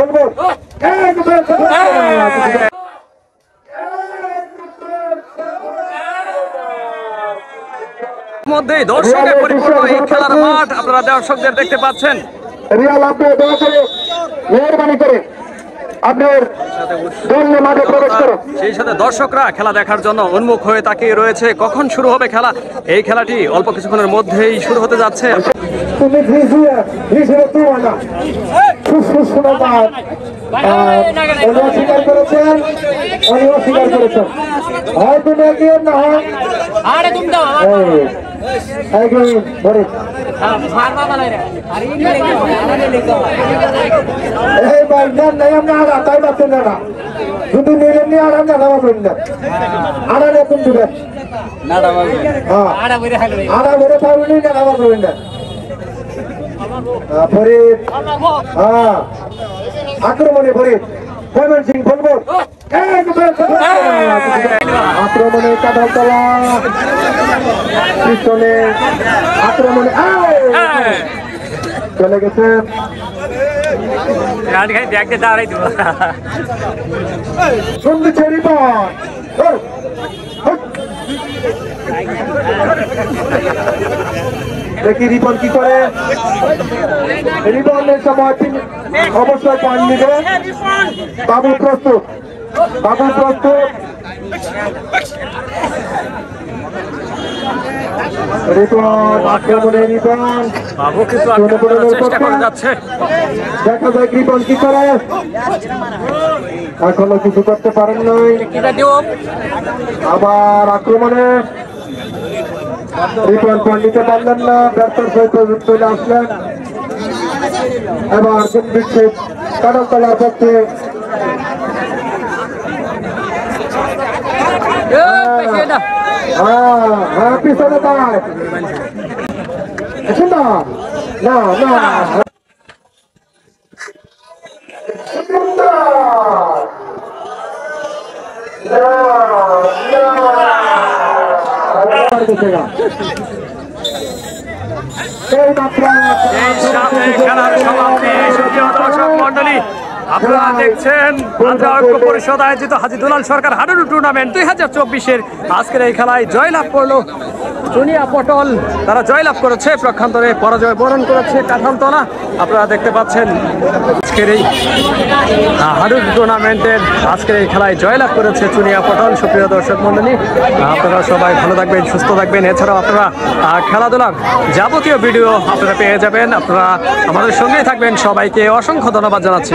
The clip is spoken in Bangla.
ফুলবুল মধ্যেই দর্শকে পরিপূর্ণ এই খেলার মাঠ আপনারা দর্শকদের দেখতে পাচ্ছেন। রিয়াল আপনি দয়া করে মেহরবানি করে আপনার দল মাঠে প্রবেশ করুন। সেই সাথে দর্শকরা খেলা দেখার জন্য উন্মুখ হয়ে তাকিয়ে রয়েছে কখন শুরু হবে খেলা। এই খেলাটি অল্প কিছুক্ষণের মধ্যেই শুরু হতে যাচ্ছে। তুমি অস্বীকার করেছেন, উনি অস্বীকার করেছেন, হয়তো নাকি না হয় তাই পাচ্ছেন না যদি নিলেন নিয়ে আরাম না পাবেন না আড়া নতুন দিবেন আড়া বেড়ে পাবেন না নামা পাবেন না ফরিদ আক্রমণে ফরিদ ময়মন সিং ফুলবুল আক্রমণে কাঁঠালতলা পিছনে আক্রমণে চলে গেছে শুনছে রিপন দেখি রিপন কি করে রিপনের সময় অবশ্যই পয়েন্ট নিবে বাবু প্রস্তুত দেখা যায় রিপন কি করে এখনো কিছু করতে পারেন নাই আবার আক্রমণে রিপন পয়েন্ট নিতে পারলেন না ব্যর্থর সহিত চলে আসলেন এবার বিক্ষেপ কাঁঠালতলার পক্ষে পিছনে পায় না খেলার সমাপ্তি। সুপ্রিয় দর্শক মন্ডলী, আপনারা দেখছেন ঐক্য পরিষদ আয়োজিত হাজী দুলাল সরকার হাডুডু টুর্নামেন্ট 2024-এর আজকের এই খেলায় জয়লাভ করলো চুনিয়া পটল। তারা জয়লাভ করেছে, প্রক্ষান্তরে পরাজয় বরণ করেছে কাঁঠালতলা। আপনারা দেখতে পাচ্ছেন আজকের এই হাডুডু টুর্নামেন্টের আজকের এই খেলায় জয়লাভ করেছে চুনিয়া পটল। সুপ্রিয় দর্শক মন্ডলী, আপনারা সবাই ভালো থাকবেন, সুস্থ থাকবেন। এছাড়াও আপনারা খেলাধুলার যাবতীয় ভিডিও আপনারা পেয়ে যাবেন। আপনারা আমাদের সঙ্গেই থাকবেন। সবাইকে অসংখ্য ধন্যবাদ জানাচ্ছি।